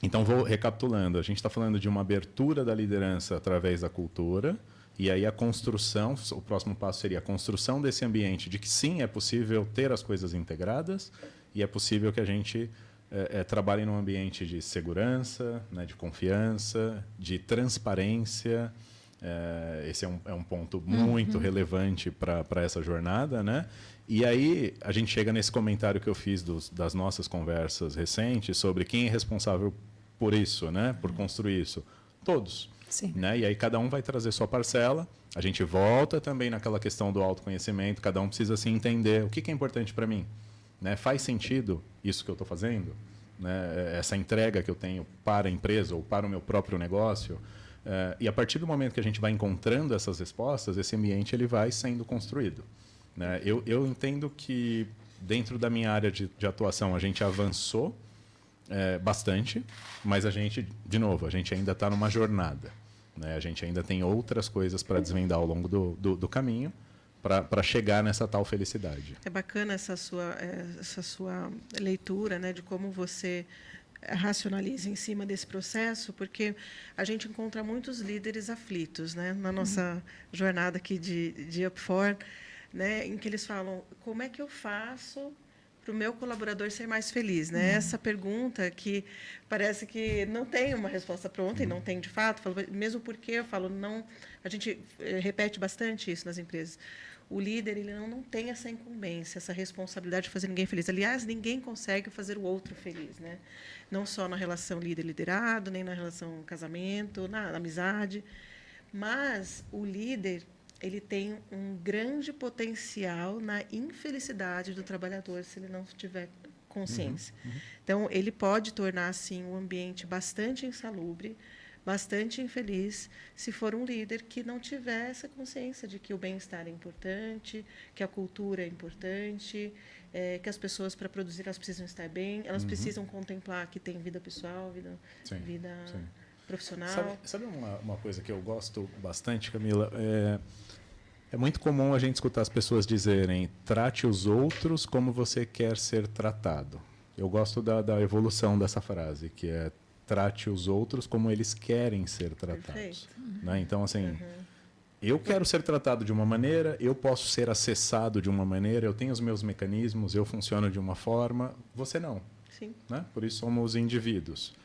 Então, vou recapitulando. A gente está falando de uma abertura da liderança através da cultura, e aí a construção, o próximo passo seria a construção desse ambiente de que sim, é possível ter as coisas integradas e é possível que a gente trabalhe num ambiente de segurança, né, de confiança, de transparência. Esse é um ponto muito relevante para essa jornada, né? E aí a gente chega nesse comentário que eu fiz das nossas conversas recentes sobre quem é responsável por isso, né? Por construir isso. Todos. Sim. Né? E aí cada um vai trazer sua parcela. A gente volta também naquela questão do autoconhecimento. Cada um precisa se entender o que é importante para mim. Né? Faz sentido isso que eu estou fazendo? Né? Essa entrega que eu tenho para a empresa ou para o meu próprio negócio? E a partir do momento que a gente vai encontrando essas respostas, esse ambiente ele vai sendo construído. Né? Eu entendo que dentro da minha área de atuação a gente avançou bastante, mas a gente, de novo, a gente ainda está numa jornada. né? A gente ainda tem outras coisas para desvendar ao longo do caminho para chegar nessa tal felicidade. É bacana essa sua leitura, né, de como você racionaliza em cima desse processo, porque a gente encontra muitos líderes aflitos, né, na nossa jornada aqui de Up4, né, em que eles falam: como é que eu faço para o meu colaborador ser mais feliz, né? Essa pergunta que parece que não tem uma resposta pronta, e não tem de fato, mesmo porque eu falo, não, a gente repete bastante isso nas empresas. O líder, ele não tem essa incumbência, essa responsabilidade de fazer ninguém feliz. Aliás, ninguém consegue fazer o outro feliz, né? Não só na relação líder-liderado, nem na relação casamento, na amizade. Mas o líder, ele tem um grande potencial na infelicidade do trabalhador se ele não tiver consciência. Então, ele pode tornar, assim, um ambiente bastante insalubre, bastante infeliz, se for um líder que não tiver essa consciência de que o bem-estar é importante, que a cultura é importante, que as pessoas, para produzir, elas precisam estar bem, elas precisam contemplar que tem vida pessoal, vida profissional. Sabe uma coisa que eu gosto bastante, Camila? É muito comum a gente escutar as pessoas dizerem: trate os outros como você quer ser tratado. Eu gosto da evolução dessa frase, que é: trate os outros como eles querem ser tratados. Né? Então, assim, eu quero ser tratado de uma maneira, eu posso ser acessado de uma maneira, eu tenho os meus mecanismos, eu funciono de uma forma, você não. Sim. Né? Por isso somos indivíduos.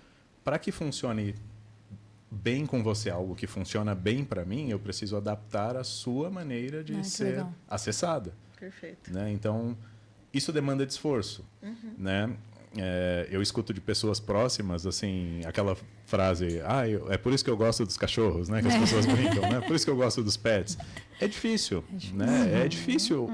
Para que funcione bem com você, algo que funciona bem para mim, eu preciso adaptar a sua maneira de ser acessada. Perfeito. Né? Então, isso demanda de esforço. Né? Eu escuto de pessoas próximas, assim, aquela frase: é por isso que eu gosto dos cachorros, né? Que as pessoas brincam, né? Por isso que eu gosto dos pets. É difícil, né? É difícil.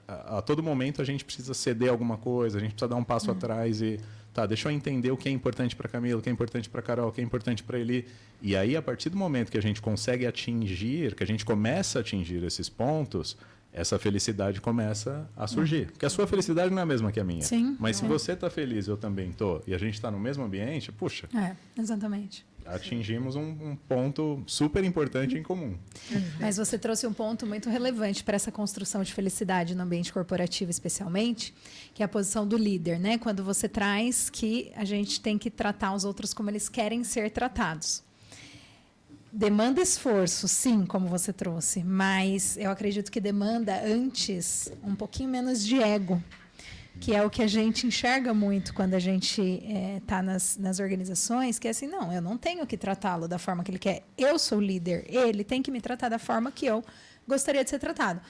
A todo momento a gente precisa ceder alguma coisa, a gente precisa dar um passo atrás e... Tá, deixa eu entender o que é importante para Camila, o que é importante para Carol, o que é importante para Eli. E aí, a partir do momento que a gente consegue atingir, que a gente começa a atingir esses pontos, essa felicidade começa a surgir. Porque a sua felicidade não é a mesma que a minha. Sim. Mas se você está feliz, eu também estou, e a gente está no mesmo ambiente, puxa, Exatamente. atingimos um ponto super importante em comum. Mas você trouxe um ponto muito relevante para essa construção de felicidade no ambiente corporativo, especialmente, que é a posição do líder, né? Quando você traz que a gente tem que tratar os outros como eles querem ser tratados. Demanda esforço, sim, como você trouxe, mas eu acredito que demanda antes um pouquinho menos de ego, que é o que a gente enxerga muito quando a gente está nas organizações, que é assim: não, eu não tenho que tratá-lo da forma que ele quer, eu sou o líder, ele tem que me tratar da forma que eu gostaria de ser tratado.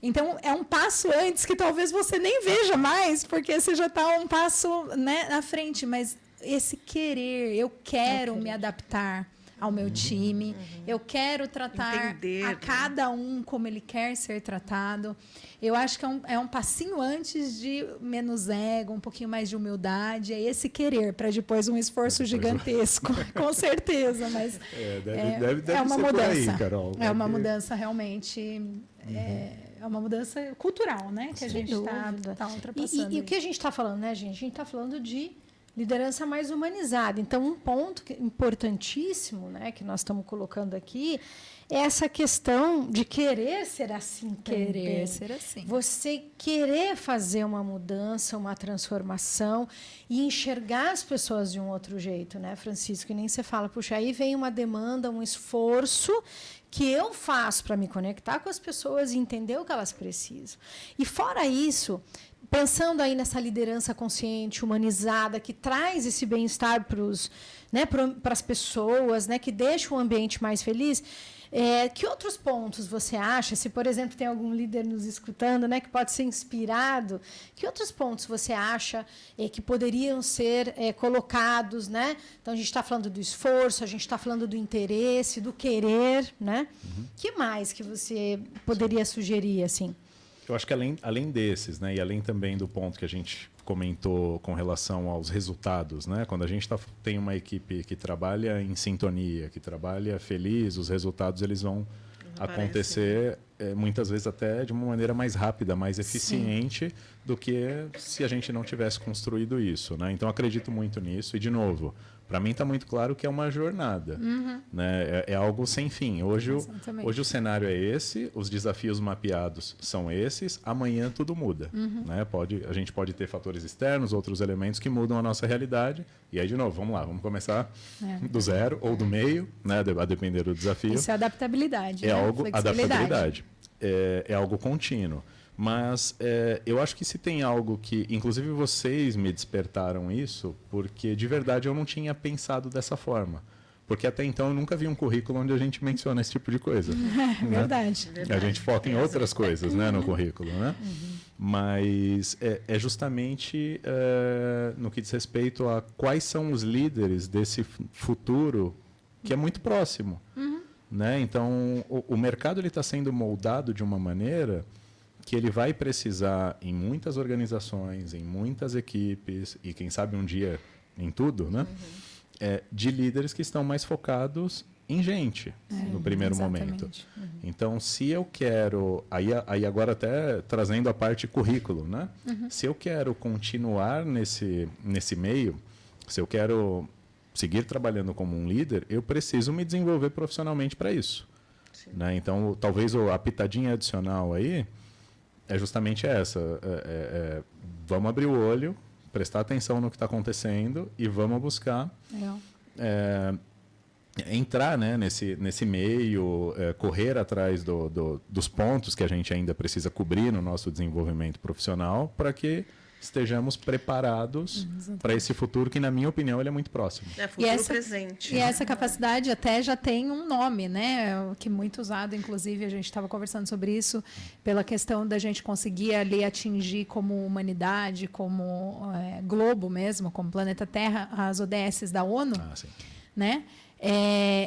Então, é um passo antes que talvez você nem veja mais, porque você já está um passo, né, na frente, mas esse querer, eu quero me adaptar ao meu time, eu quero tratar a cada um como ele quer ser tratado. Eu acho que é um passinho antes de menos ego, um pouquinho mais de humildade, é esse querer, para depois um esforço gigantesco, com certeza, mas deve é uma ser mudança. por aí, Carol. É uma mudança realmente, é uma mudança cultural, né, que a gente está ultrapassando. E o que a gente está falando, né, gente? A gente está falando de liderança mais humanizada. Então, um ponto importantíssimo, né, que nós estamos colocando aqui, é essa questão de querer ser assim também. Querer ser assim. Você querer fazer uma mudança, uma transformação e enxergar as pessoas de um outro jeito, né, Francisco? E nem você fala, puxa, aí vem uma demanda, um esforço que eu faço para me conectar com as pessoas e entender o que elas precisam. E fora isso, pensando aí nessa liderança consciente, humanizada, que traz esse bem-estar para as pessoas, né, que deixa o ambiente mais feliz, que outros pontos você acha, se, por exemplo, tem algum líder nos escutando, né, que pode ser inspirado, que outros pontos você acha que poderiam ser colocados, né? Então, a gente está falando do esforço, a gente está falando do interesse, do querer, né? Que mais que você poderia sugerir, assim? Eu acho que além desses, né, e além também do ponto que a gente comentou com relação aos resultados, né, quando a gente tem uma equipe que trabalha em sintonia, que trabalha feliz, os resultados eles vão acontecer muitas vezes até de uma maneira mais rápida, mais eficiente do que se a gente não tivesse construído isso, né? Então, acredito muito nisso. E, de novo, para mim está muito claro que é uma jornada, né? É algo sem fim. Hoje o cenário é esse, os desafios mapeados são esses, amanhã tudo muda, né? A gente pode ter fatores externos, outros elementos que mudam a nossa realidade, e aí, de novo, vamos lá, vamos começar do zero ou do meio, né? A depender do desafio. Isso é adaptabilidade, É né? algo, adaptabilidade, é algo contínuo. Mas eu acho que se tem algo que, inclusive vocês me despertaram isso, porque de verdade eu não tinha pensado dessa forma. Porque até então eu nunca vi um currículo onde a gente menciona esse tipo de coisa. Né? Verdade. A gente foca em outras coisas, né, no currículo, né? Mas é justamente no que diz respeito a quais são os líderes desse futuro que é muito próximo. Né? Então, o mercado está sendo moldado de uma maneira que ele vai precisar, em muitas organizações, em muitas equipes, e quem sabe um dia em tudo, né? De líderes que estão mais focados em gente, no primeiro momento. Então, se eu quero... Aí agora até trazendo a parte currículo, né? Se eu quero continuar nesse meio, se eu quero seguir trabalhando como um líder, eu preciso me desenvolver profissionalmente para isso. Né? Então, talvez a pitadinha adicional aí é justamente essa. Vamos abrir o olho, prestar atenção no que está acontecendo e vamos buscar entrar, né, nesse meio, correr atrás dos pontos que a gente ainda precisa cobrir no nosso desenvolvimento profissional para que estejamos preparados para esse futuro que, na minha opinião, ele é muito próximo. É futuro presente. E essa capacidade até já tem um nome, né? Que muito usado, inclusive, a gente estava conversando sobre isso, pela questão da gente conseguir ali atingir como humanidade, como globo mesmo, como planeta Terra, as ODS da ONU, né?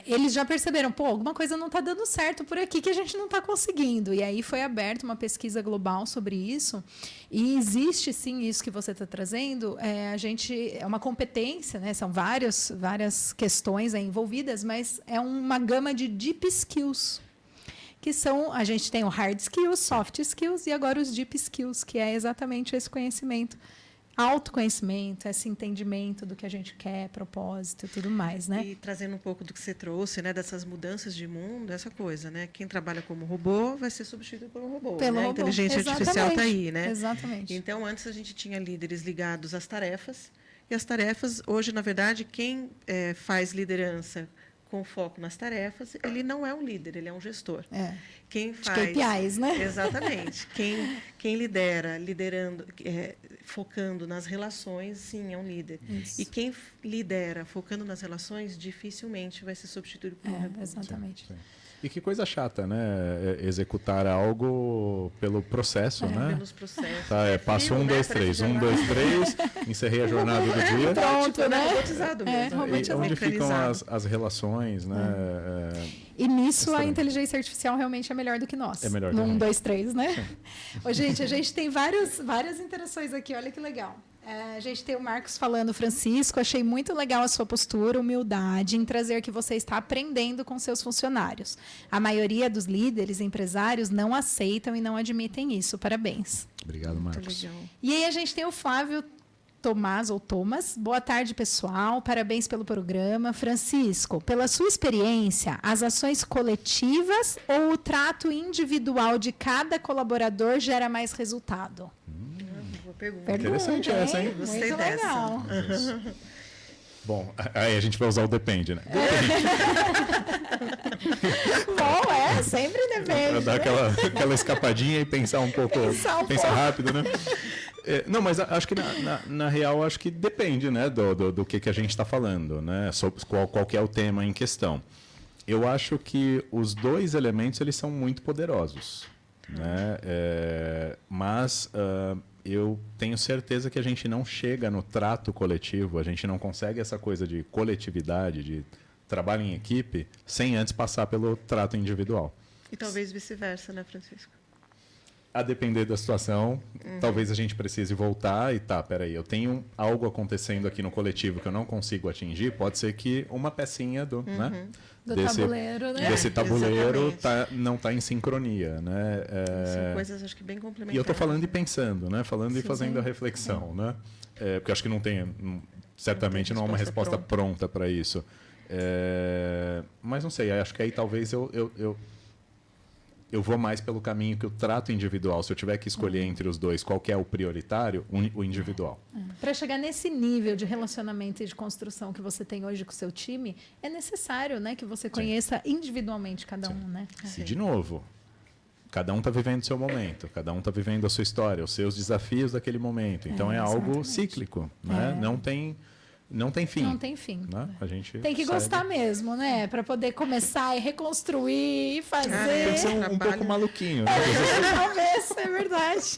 Eles já perceberam, alguma coisa não está dando certo por aqui que a gente não está conseguindo. E aí foi aberta uma pesquisa global sobre isso. E existe, sim, isso que você está trazendo. É uma competência, né? São várias questões envolvidas, mas é uma gama de deep skills. Que são, a gente tem o hard skills, soft skills e agora os deep skills, que é exatamente esse conhecimento. Autoconhecimento, esse entendimento do que a gente quer, propósito e tudo mais, né? E trazendo um pouco do que você trouxe, né, dessas mudanças de mundo, essa coisa, né? Quem trabalha como robô vai ser substituído por um robô. Né? A inteligência artificial está aí, né? Exatamente. Então, antes a gente tinha líderes ligados às tarefas, e as tarefas, hoje, na verdade, quem faz liderança com foco nas tarefas, ele não é um líder, ele é um gestor. Quem faz KPIs, né? Exatamente. Quem liderando, focando nas relações, sim, é um líder. Isso. E quem lidera focando nas relações, dificilmente vai ser substituído por um robô. Exatamente. Sim. E que coisa chata, né? Executar algo pelo processo, né? Pelos processos. Passo 1, 2, 3. 1, 2, 3, encerrei a jornada do dia. Pronto, né? Robotizado mesmo. E onde ficam as relações, né? E nisso a inteligência artificial realmente é melhor do que nós. É melhor. No 1, 2, 3, né? Gente, a gente tem várias interações aqui, olha que legal. A gente tem o Marcos falando, Francisco, achei muito legal a sua postura, humildade em trazer que você está aprendendo com seus funcionários. A maioria dos líderes, empresários, não aceitam e não admitem isso. Parabéns. Obrigado, Marcos. Muito legal. E aí a gente tem o Flávio Tomás ou Thomas. Boa tarde, pessoal. Parabéns pelo programa. Francisco, pela sua experiência, as ações coletivas ou o trato individual de cada colaborador gera mais resultado? Pergunta. Interessante essa, hein? Gostei Muito legal. Bom, aí a gente vai usar o depende, né? Bom, sempre depende. Para dar aquela escapadinha e pensar um pouco, pensar rápido, né? Não, mas acho que na real acho que depende, né, do que a gente está falando, né? Sobre qual que é o tema em questão. Eu acho que os dois elementos eles são muito poderosos, né? Mas eu tenho certeza que a gente não chega no trato coletivo, a gente não consegue essa coisa de coletividade, de trabalho em equipe, sem antes passar pelo trato individual. E talvez vice-versa, né, Francisco? a depender da situação, talvez a gente precise voltar e peraí, eu tenho algo acontecendo aqui no coletivo que eu não consigo atingir, pode ser que uma pecinha do tabuleiro, né? Desse tabuleiro não está em sincronia, né? São coisas, acho que bem complementares. E eu estou falando e pensando, né? Falando e fazendo sim. a reflexão, né? Porque eu acho que certamente não há uma resposta pronta para isso. Mas não sei, acho que aí talvez eu vou mais pelo caminho que o trato individual. Se eu tiver que escolher entre os dois, qual que é o prioritário, o individual. Para chegar nesse nível de relacionamento e de construção que você tem hoje com o seu time, é necessário, né, que você conheça individualmente cada um, né? E, de novo, cada um está vivendo o seu momento, cada um está vivendo a sua história, os seus desafios daquele momento. Então, é algo cíclico, né? Não tem fim. Não tem fim. Né? A gente tem que gostar mesmo, né? Para poder começar e reconstruir e fazer. Tem que ser um pouco maluquinho. Né? Talvez, é verdade.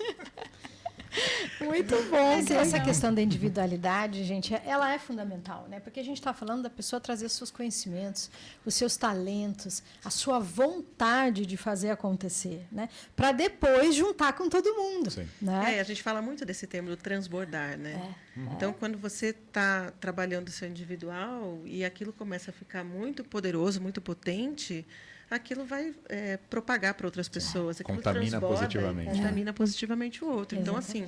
Muito bom. Mas essa questão da individualidade, gente, ela é fundamental, né? Porque a gente está falando da pessoa trazer seus conhecimentos, os seus talentos, a sua vontade de fazer acontecer, né? Para depois juntar com todo mundo. Sim. Né? A gente fala muito desse termo do transbordar, né? Então, quando você está trabalhando o seu individual e aquilo começa a ficar muito poderoso, muito potente, aquilo vai propagar para outras pessoas. Aquilo Contamina positivamente. Contamina positivamente o outro. Então, assim,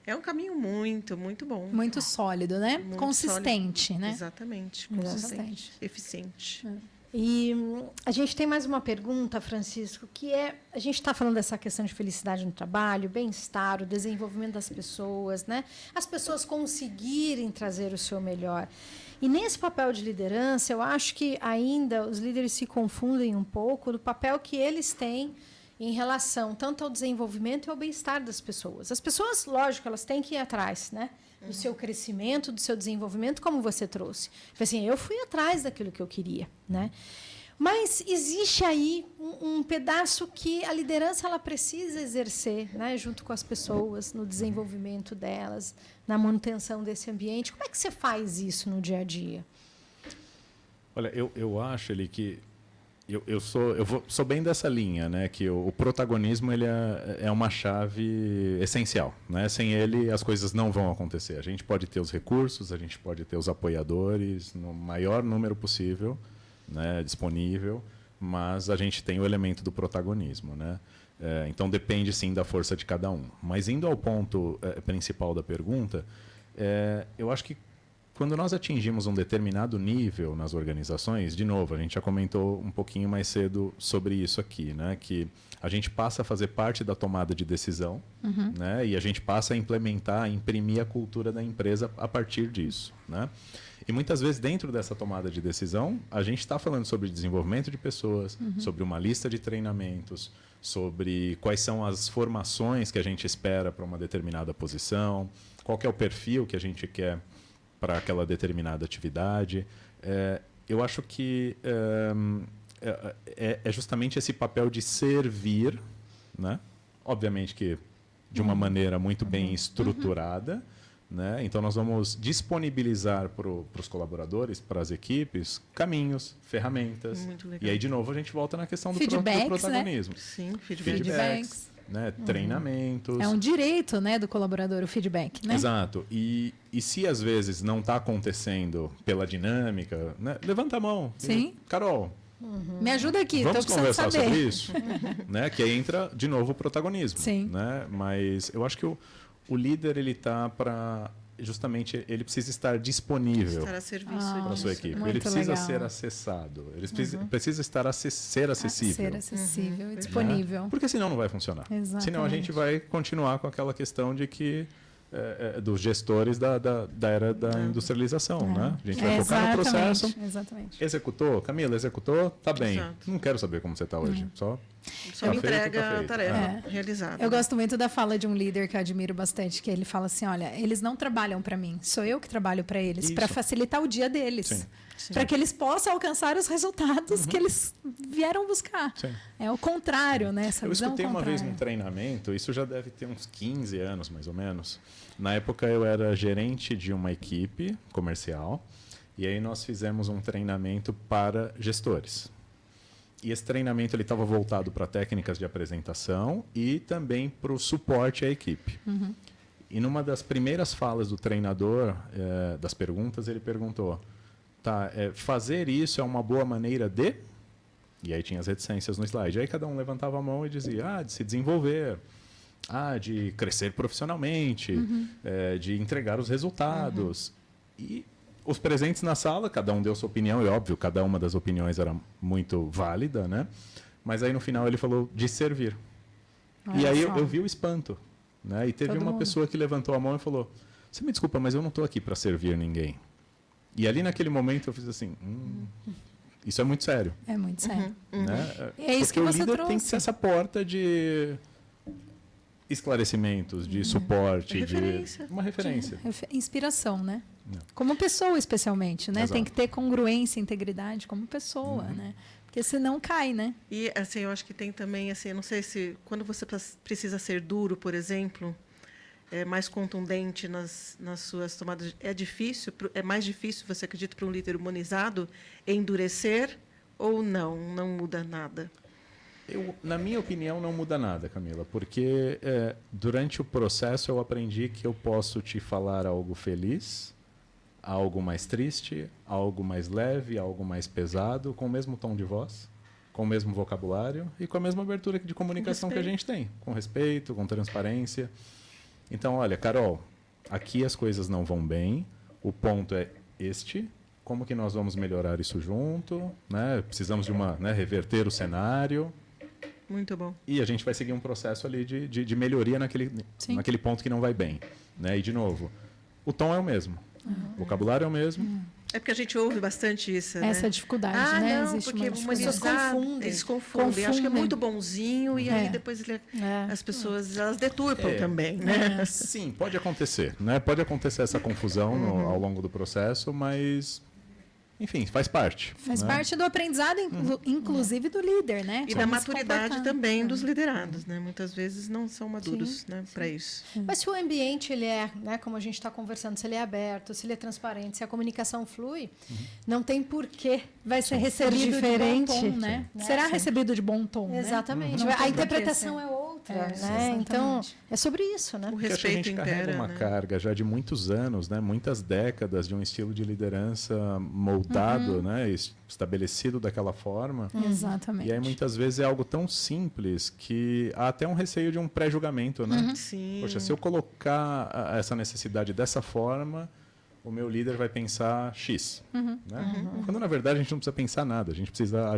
é um caminho muito, muito bom. Muito sólido, né? Muito consistente, sólido. né? Exatamente. Consistente. Eficiente. E a gente tem mais uma pergunta, Francisco, que a gente está falando dessa questão de felicidade no trabalho, bem-estar, o desenvolvimento das pessoas, né? As pessoas conseguirem trazer o seu melhor. E nesse papel de liderança, eu acho que ainda os líderes se confundem um pouco do papel que eles têm em relação tanto ao desenvolvimento e ao bem-estar das pessoas. As pessoas, lógico, elas têm que ir atrás, né? Do seu crescimento, do seu desenvolvimento, como você trouxe. Assim, eu fui atrás daquilo que eu queria, né? Mas existe aí um pedaço que a liderança ela precisa exercer, né, junto com as pessoas, no desenvolvimento delas, na manutenção desse ambiente. Como é que você faz isso no dia a dia? Olha, eu acho que eu sou bem dessa linha, né, que o protagonismo ele é uma chave essencial, né? Sem ele as coisas não vão acontecer. A gente pode ter os recursos, a gente pode ter os apoiadores no maior número possível, né, disponível, mas a gente tem o elemento do protagonismo, né? Então depende sim da força de cada um. Mas indo ao ponto principal da pergunta, eu acho que quando nós atingimos um determinado nível nas organizações, de novo, a gente já comentou um pouquinho mais cedo sobre isso aqui, né? Que a gente passa a fazer parte da tomada de decisão, né? E a gente passa a implementar, a imprimir a cultura da empresa a partir disso, né? E muitas vezes, dentro dessa tomada de decisão, a gente está falando sobre desenvolvimento de pessoas, sobre uma lista de treinamentos, sobre quais são as formações que a gente espera para uma determinada posição, qual que é o perfil que a gente quer para aquela determinada atividade. Eu acho que é justamente esse papel de servir, né? Obviamente que de uma maneira muito bem estruturada, né? Então, nós vamos disponibilizar para os colaboradores, para as equipes, caminhos, ferramentas. Muito legal. E aí, de novo, a gente volta na questão do Feedbacks, protagonismo. né? Sim, Feedbacks, né? Treinamentos. É um direito, né, do colaborador, o feedback, né? Exato. E se às vezes não está acontecendo pela dinâmica, né? Levanta a mão. Sim. Carol, Me ajuda aqui, vamos estou precisando conversar saber. sobre isso? Né? Que aí entra, de novo, o protagonismo. Sim. Né? Mas eu acho que o líder, ele está para... Justamente, ele precisa estar disponível Estar a serviço para a sua equipe. muito Ele precisa legal. ser acessado. Ele precisa estar ser acessível. Ser acessível e disponível. Né? Porque senão não vai funcionar. Exatamente. Senão a gente vai continuar com aquela questão de que dos gestores da era da industrialização, né? A gente vai focar no processo. Exatamente. Executou? Camila, executou? Tá bem. Exato. Não quero saber como você está hoje. Só Só tá me feito, entrega tá a feito. tarefa realizada. Eu gosto muito da fala de um líder que eu admiro bastante, que ele fala assim, olha, eles não trabalham para mim, sou eu que trabalho para eles, para Isso. facilitar o dia deles. Sim. Para que eles possam alcançar os resultados que eles vieram buscar. Sim. É o contrário, né? Essa Eu visão escutei uma vez contrária. num treinamento, isso já deve ter uns 15 anos, mais ou menos. Na época eu era gerente de uma equipe comercial, e aí nós fizemos um treinamento para gestores. E esse treinamento ele estava voltado para técnicas de apresentação e também para o suporte à equipe. E numa das primeiras falas do treinador, das perguntas, ele perguntou: tá, fazer isso é uma boa maneira de... E aí tinha as reticências no slide. Aí cada um levantava a mão e dizia: de se desenvolver, de crescer profissionalmente, de entregar os resultados. E os presentes na sala, cada um deu sua opinião, e óbvio, cada uma das opiniões era muito válida, né? Mas aí no final ele falou de servir. E aí eu vi o espanto, né? E teve uma pessoa que levantou a mão e falou: você me desculpa, mas eu não estou aqui para servir ninguém. E ali naquele momento eu fiz assim: isso é muito sério. É muito sério. Né? É isso porque que você o líder trouxe. tem que ser essa porta de esclarecimentos, de suporte, Referência. de uma referência. Inspiração, né? Como pessoa, especialmente, né? Exato. Tem que ter congruência, integridade como pessoa, né? Porque senão cai, né? E, assim, eu acho que tem também, assim, eu não sei se quando você precisa ser duro, por exemplo, mais contundente nas suas tomadas, é mais difícil, você acredita, para um líder humanizado endurecer ou não muda nada? Na minha opinião, não muda nada, Camila, porque durante o processo eu aprendi que eu posso te falar algo feliz, algo mais triste, algo mais leve, algo mais pesado, com o mesmo tom de voz, com o mesmo vocabulário e com a mesma abertura de comunicação que a gente tem, com respeito, com transparência. Então, olha, Carol, aqui as coisas não vão bem, o ponto é este, como que nós vamos melhorar isso junto, né? Precisamos de reverter o cenário. Muito bom. E a gente vai seguir um processo ali de melhoria naquele ponto que não vai bem, né? E, de novo, o tom é o mesmo, o vocabulário é o mesmo. É porque a gente ouve bastante isso, né? Essa dificuldade, né? Não, Existe porque uma humanizar, eles confundem. Acho que é muito bonzinho e aí depois as pessoas elas deturpam também, né? Sim, pode acontecer, né? Pode acontecer essa confusão ao longo do processo, mas... Enfim, faz parte. Faz parte do aprendizado, inclusive do líder, né? E da maturidade também dos liderados, né? Muitas vezes não são maduros, né, para isso. Mas se o ambiente ele é, né, como a gente está conversando, se ele é aberto, se ele é transparente, se a comunicação flui, não tem porquê vai ser recebido diferente, de bom tom, né? Será recebido de bom tom, né? Exatamente. Não A tem interpretação porquê é outra, É, né? exatamente. Então, é sobre isso, né? O Porque acho que a respeito gente carrega impera, uma né? carga já de muitos anos, né? Muitas décadas de um estilo de liderança moldado, né? Estabelecido daquela forma. Exatamente. E aí muitas vezes é algo tão simples que há até um receio de um pré-julgamento, né? Sim. Poxa, se eu colocar essa necessidade dessa forma, o meu líder vai pensar X. Né? Quando, na verdade, a gente não precisa pensar nada. A gente precisa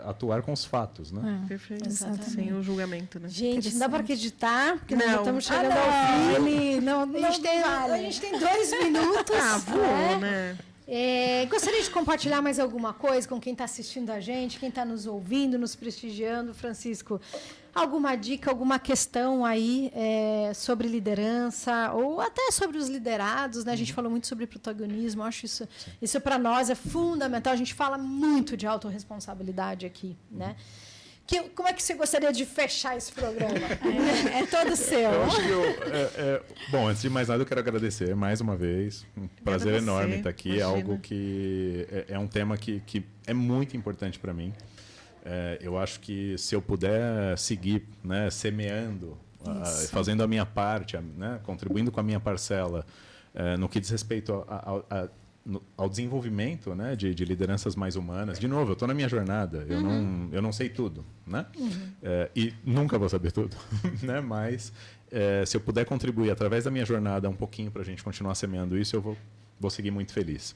atuar com os fatos. Né? Perfeito. Exatamente. Sem o julgamento, né? Gente, não dá para acreditar, porque nós Não. já estamos chegando não, ao fim. ele não A gente tem 2 minutos. Voou, né? Gostaria de compartilhar mais alguma coisa com quem está assistindo a gente, quem está nos ouvindo, nos prestigiando. Francisco, alguma dica, alguma questão aí sobre liderança ou até sobre os liderados, né? A gente falou muito sobre protagonismo, acho isso para nós é fundamental. A gente fala muito de autorresponsabilidade aqui, né? Como é que você gostaria de fechar esse programa? É todo seu. Eu acho que bom, antes de mais nada, eu quero agradecer mais uma vez. Um prazer você, enorme estar aqui. É imagina. algo que é um tema que é muito importante para mim. Eu acho que se eu puder seguir, né, semeando, fazendo a minha parte, né, contribuindo com a minha parcela, no que diz respeito ao desenvolvimento, né, de lideranças mais humanas. De novo, eu estou na minha jornada, eu não sei tudo, né? E nunca vou saber tudo, né? Mas se eu puder contribuir através da minha jornada um pouquinho para a gente continuar semeando isso, eu vou seguir muito feliz.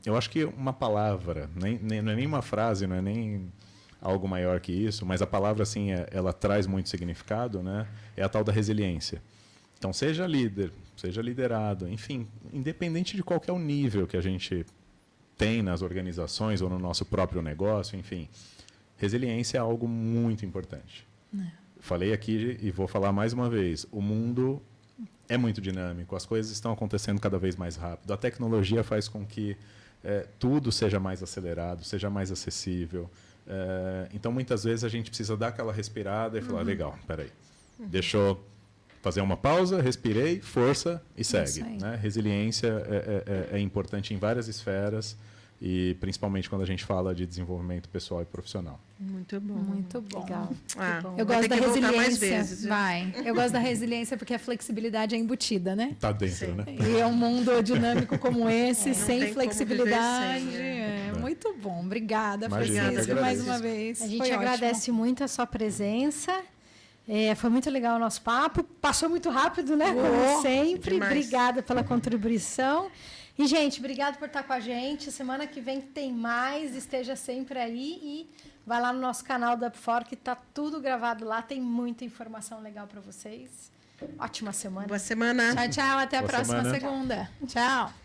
Eu acho que uma palavra, não é nem uma frase, não é nem algo maior que isso, mas a palavra assim, ela traz muito significado, né? É a tal da resiliência. Então, seja líder, seja liderado, enfim, independente de qual que é o nível que a gente tem nas organizações ou no nosso próprio negócio, enfim, resiliência é algo muito importante. Falei aqui e vou falar mais uma vez, o mundo é muito dinâmico, as coisas estão acontecendo cada vez mais rápido, a tecnologia faz com que tudo seja mais acelerado, seja mais acessível. Então, muitas vezes, a gente precisa dar aquela respirada e falar, legal, peraí, deixa eu fazer uma pausa, respirei, força e segue. Né? Resiliência é importante em várias esferas, e principalmente quando a gente fala de desenvolvimento pessoal e profissional. Muito bom. Muito bom. Legal. Eu vai gosto ter da que voltar mais resiliência. vezes, viu? Eu gosto da resiliência porque a flexibilidade é embutida, né? Tá dentro, Sim. né? E é um mundo dinâmico como esse, não sem tem como flexibilidade. viver sem, Muito bom. Obrigada, Imagina, Francisco, eu mais agradeço. uma vez. A gente Foi agradece muito a sua presença. Foi muito legal o nosso papo. Passou muito rápido, né? Como sempre. demais. Obrigada pela contribuição. E, gente, obrigado por estar com a gente. Semana que vem tem mais. Esteja sempre aí e vai lá no nosso canal da Up4, que está tudo gravado lá. Tem muita informação legal para vocês. Ótima semana. Boa semana. Tchau, tchau. Até a Boa próxima semana. segunda. Tchau.